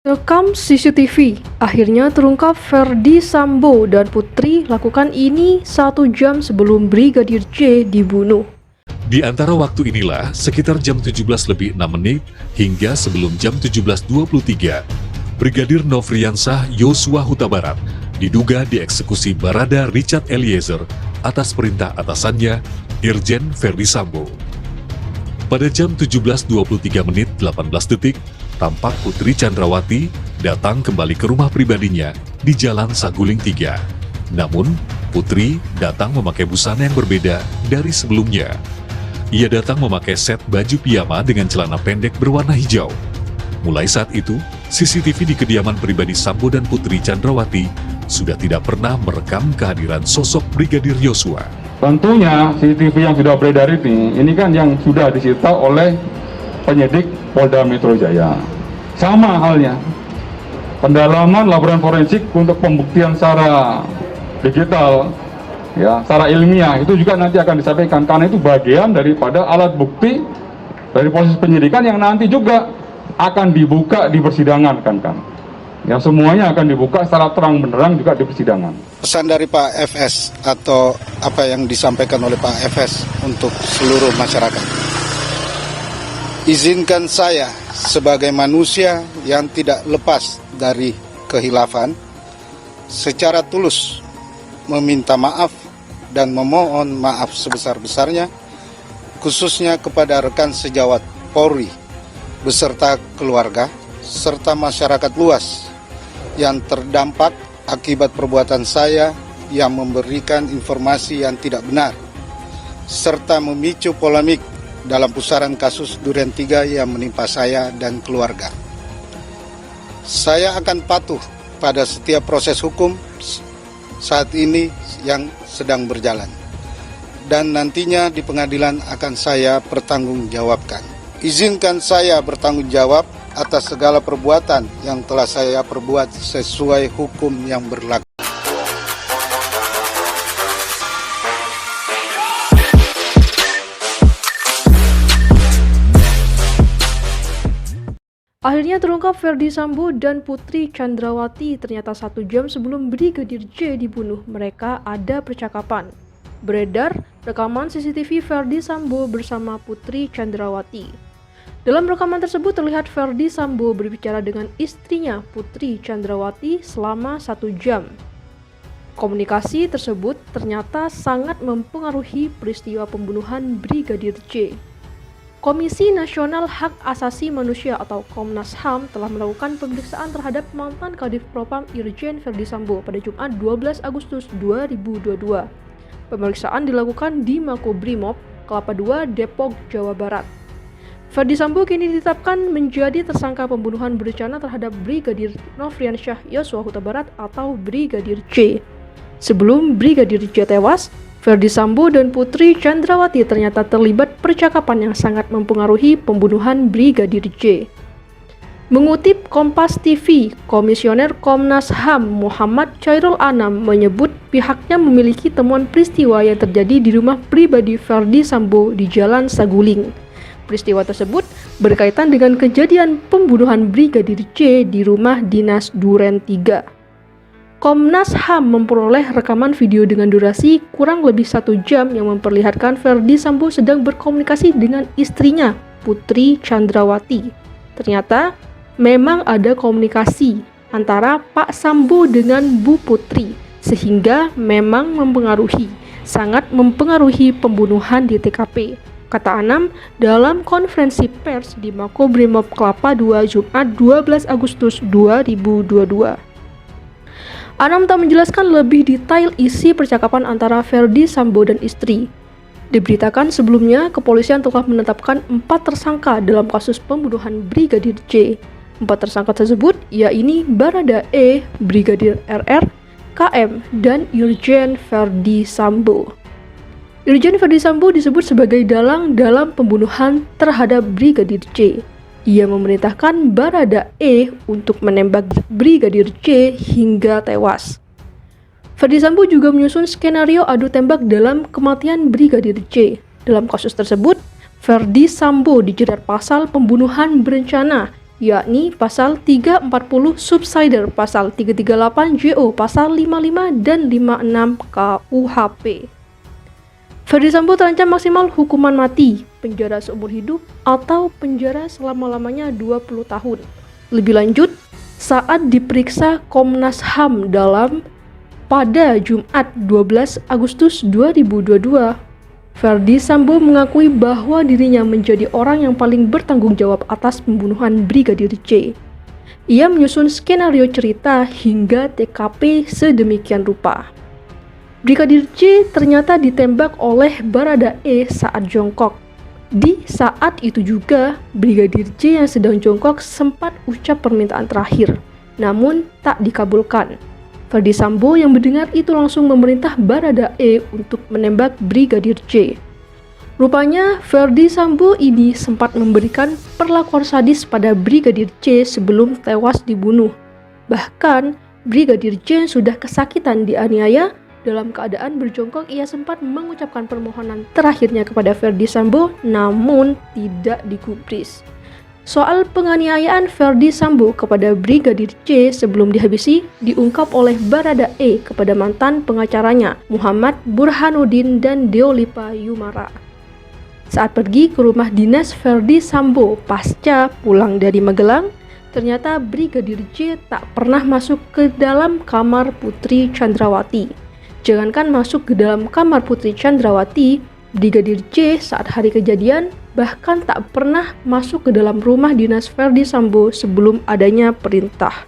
Rekam CCTV, akhirnya terungkap Ferdy Sambo dan Putri lakukan ini 1 jam sebelum Brigadir J dibunuh. Di antara waktu inilah, sekitar jam 17:06 hingga sebelum jam 17:23, Brigadir Nofriansah Yosua Huta Barat diduga dieksekusi Barada Richard Eliezer atas perintah atasannya, Irjen Ferdy Sambo. Pada jam 17:23:18, tampak Putri Chandrawati datang kembali ke rumah pribadinya di Jalan Saguling 3. Namun, Putri datang memakai busana yang berbeda dari sebelumnya. Ia datang memakai set baju piyama dengan celana pendek berwarna hijau. Mulai saat itu, CCTV di kediaman pribadi Sambo dan Putri Chandrawati sudah tidak pernah merekam kehadiran sosok Brigadir Yosua. Tentunya CCTV yang sudah beredar ini kan yang sudah disita oleh penyidik Polda Metro Jaya. Sama halnya, pendalaman laporan forensik untuk pembuktian secara digital, ya, secara ilmiah itu juga nanti akan disampaikan karena itu bagian daripada alat bukti dari proses penyidikan yang nanti juga akan dibuka di persidangan kan. Yang semuanya akan dibuka secara terang benderang juga di persidangan. Pesan dari Pak FS atau apa yang disampaikan oleh Pak FS untuk seluruh masyarakat. Izinkan saya sebagai manusia yang tidak lepas dari kehilafan secara tulus meminta maaf dan memohon maaf sebesar-besarnya khususnya kepada rekan sejawat Polri beserta keluarga serta masyarakat luas yang terdampak akibat perbuatan saya yang memberikan informasi yang tidak benar serta memicu polemik dalam pusaran kasus Duren 3 yang menimpa saya dan keluarga. Saya akan patuh pada setiap proses hukum saat ini yang sedang berjalan dan nantinya di pengadilan akan saya pertanggungjawabkan. Izinkan saya bertanggung jawab atas segala perbuatan yang telah saya perbuat sesuai hukum yang berlaku. Akhirnya terungkap Ferdy Sambo dan Putri Chandrawati ternyata 1 jam sebelum Brigadir J dibunuh mereka ada percakapan. Beredar rekaman CCTV Ferdy Sambo bersama Putri Chandrawati. Dalam rekaman tersebut terlihat Ferdy Sambo berbicara dengan istrinya Putri Chandrawati selama 1 jam. Komunikasi tersebut ternyata sangat mempengaruhi peristiwa pembunuhan Brigadir J. Komisi Nasional Hak Asasi Manusia atau Komnas HAM telah melakukan pemeriksaan terhadap mantan Kadif Propam Irjen Ferdy Sambo pada Jumat 12 Agustus 2022. Pemeriksaan dilakukan di Makobrimob, Kelapa II, Depok, Jawa Barat. Ferdy Sambo kini ditetapkan menjadi tersangka pembunuhan berencana terhadap Brigadir Nofriansah Yosua Huta Barat atau Brigadir J. Sebelum Brigadir J tewas, Ferdy Sambo dan Putri Chandrawati ternyata terlibat percakapan yang sangat mempengaruhi pembunuhan Brigadir J. Mengutip Kompas TV, Komisioner Komnas HAM Muhammad Chairul Anam menyebut pihaknya memiliki temuan peristiwa yang terjadi di rumah pribadi Ferdy Sambo di Jalan Saguling. Peristiwa tersebut berkaitan dengan kejadian pembunuhan Brigadir J di rumah dinas Duren 3. Komnas HAM memperoleh rekaman video dengan durasi kurang lebih 1 jam yang memperlihatkan Ferdy Sambo sedang berkomunikasi dengan istrinya, Putri Chandrawati. Ternyata memang ada komunikasi antara Pak Sambo dengan Bu Putri, sehingga memang sangat mempengaruhi pembunuhan di TKP. Kata Anam dalam konferensi pers di Makobrimob Kelapa II Jumat 12 Agustus 2022. Anam tak menjelaskan lebih detail isi percakapan antara Ferdy Sambo dan istri. Diberitakan sebelumnya, kepolisian telah menetapkan 4 tersangka dalam kasus pembunuhan Brigadir J. 4 tersangka tersebut yaitu Barada E, Brigadir RR, KM, dan Irjen Ferdy Sambo. Irjen Ferdy Sambo disebut sebagai dalang dalam pembunuhan terhadap Brigadir J. Ia memerintahkan Barada E untuk menembak Brigadir J hingga tewas. Ferdy Sambo juga menyusun skenario adu tembak dalam kematian Brigadir J. Dalam kasus tersebut, Ferdy Sambo dijerat pasal pembunuhan berencana yakni pasal 340 subsider, pasal 338 JO, pasal 55 dan 56 KUHP. Ferdy Sambo terancam maksimal hukuman mati, penjara seumur hidup, atau penjara selama-lamanya 20 tahun. Lebih lanjut, saat diperiksa Komnas HAM pada Jumat 12 Agustus 2022, Ferdy Sambo mengakui bahwa dirinya menjadi orang yang paling bertanggung jawab atas pembunuhan Brigadir J. Ia menyusun skenario cerita hingga TKP sedemikian rupa. Brigadir J ternyata ditembak oleh Baradae saat jongkok. Di saat itu juga, Brigadir J yang sedang jongkok sempat ucap permintaan terakhir, namun tak dikabulkan. Ferdy Sambo yang mendengar itu langsung memerintah Baradae untuk menembak Brigadir J. Rupanya, Ferdy Sambo ini sempat memberikan perlakuan sadis pada Brigadir J sebelum tewas dibunuh. Bahkan, Brigadir J sudah kesakitan dianiaya. Dalam keadaan berjongkok, ia sempat mengucapkan permohonan terakhirnya kepada Ferdy Sambo, namun tidak digubris. Soal penganiayaan Ferdy Sambo kepada Brigadir J sebelum dihabisi diungkap oleh Baradae kepada mantan pengacaranya, Muhammad Burhanuddin dan Deolipa Yumara. Saat pergi ke rumah dinas Ferdy Sambo pasca pulang dari Magelang, ternyata Brigadir J tak pernah masuk ke dalam kamar Putri Chandrawati. Jangankan masuk ke dalam kamar Putri Chandrawati, Brigadir J saat hari kejadian bahkan tak pernah masuk ke dalam rumah dinas Ferdy Sambo sebelum adanya perintah.